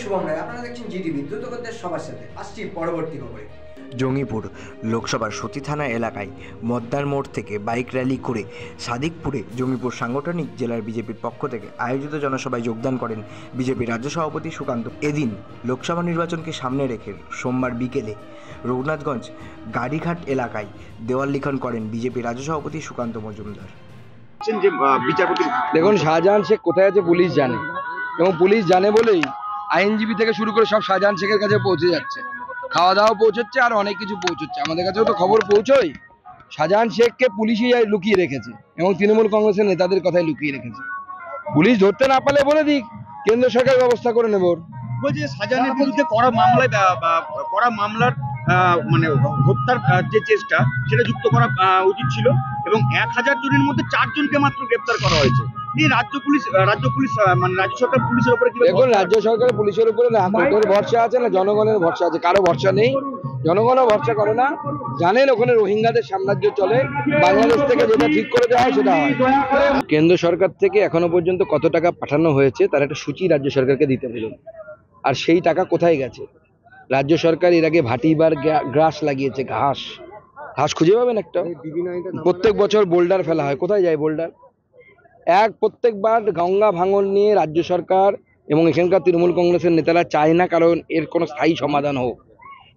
শুভম রায়, আপনারা দেখছেন জিটিভি, দ্রুত করতে সবার সাথে। আসছি পরবর্তী খবরে। জঙ্গিপুর লোকসভার সতী থানা এলাকায় মদ্দার মোড় থেকে বাইক র্যালি করে সাদিকপুরে জঙ্গিপুর সাংগঠনিক জেলার বিজেপির পক্ষ থেকে আয়োজিত জনসভায় যোগদান করেন বিজেপির রাজ্য সভাপতি সুকান্ত। এদিন লোকসভা নির্বাচনকে সামনে রেখে সোমবার বিকেলে রঘুনাথগঞ্জ গাড়িঘাট এলাকায় দেওয়াল লিখন করেন বিজেপির রাজ্য সভাপতি সুকান্ত মজুমদার। দেখুন, শাহজাহান শেখ কোথায় আছে পুলিশ জানে, এবং পুলিশ জানে বলেই আইনজীবী থেকে শুরু করে সব শাহজাহান শেখের কাছে পৌঁছে যাচ্ছে। খাওয়া দাওয়া পৌঁছচ্ছে, আর অনেক কিছু পৌঁছচ্ছে। আমাদের কাছেও তো খবর পৌঁছয়। শাহজাহান শেখকে পুলিশই লুকিয়ে রেখেছে, এবং তৃণমূল কংগ্রেসের নেতাদের কথাই লুকিয়ে রেখেছে। পুলিশ ধরতে না পারলে বলে দিক, কেন্দ্র সরকার ব্যবস্থা করে নেব। বলছি, শাহজাহানের বিরুদ্ধে করা মামলার মানে হত্যার যে চেষ্টা, সেটা যুক্ত করা উচিত ছিল, এবং 1000 জনের মধ্যে 4 জনকে মাত্র গ্রেপ্তার করা হয়েছে। রাজ্য সরকার পুলিশের উপরে দেখুন, রাজ্য সরকার পুলিশের উপরে না কোর্টের ভরসা আছে, না জনগণের ভরসা আছে। কারো ভরসা নেই, জনগণও ভরসা করে না। জানেন ওখানে রোহিঙ্গাদের সাম্রাজ্য চলে, বাংলাদেশ থেকে যেটা ঠিক করে দেওয়া হয় সেটা হয়। কেন্দ্র সরকার থেকে এখনো পর্যন্ত কত টাকা পাঠানো হয়েছে তার একটা সূচি রাজ্য সরকারকে দিতে বলুন। আর সেই টাকা কোথায় গেছে? রাজ্য সরকার এর আগে ভাটিবার গ্রাস লাগিয়েছে, ঘাস খুঁজে পাবেন একটা? প্রত্যেক বছর বোল্ডার ফেলা হয়, কোথায় যায় বোল্ডার? প্রত্যেকবার গঙ্গা ভাঙন নিয়ে রাজ্য সরকার এবং এখানকার তৃণমূল কংগ্রেসের নেতারা চায় না, কারণ এর কোনো স্থায়ী সমাধান হোক।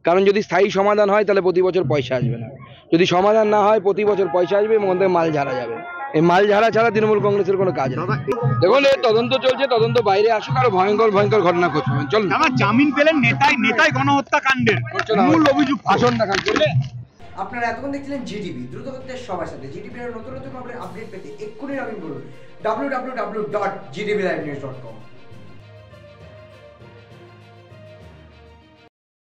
কারণ যদি স্থায়ী সমাধান হয় তাহলে প্রতি বছর পয়সা আসবে না, যদি সমাধান না হয় প্রতি বছর পয়সা আসবে এবং ওদের মাল ঝাড়া যাবে। এই মাল ঝাড়া ছাড়া তৃণমূল কংগ্রেসের কোনো কাজ নেই। দেখুন, এই তদন্ত চলছে, তদন্ত বাইরে আসুক, আরো ভয়ঙ্কর ভয়ঙ্কর ঘটনা খোঁজ পাবেন। চলুন। আমার জামিন পেলেন নেতাই গণহত্যা কাণ্ডের মূল অভিযুক্ত। আসন দেখান চলবে। আপনারা এতক্ষণ দেখছিলেন জিটিভি, দ্রুত করতে সবার সাথে। জিটিভির নতুন নতুন খবরের আপডেট পেতে এক্ষুনি লগ ইন করুন www.gtvlivenews.com।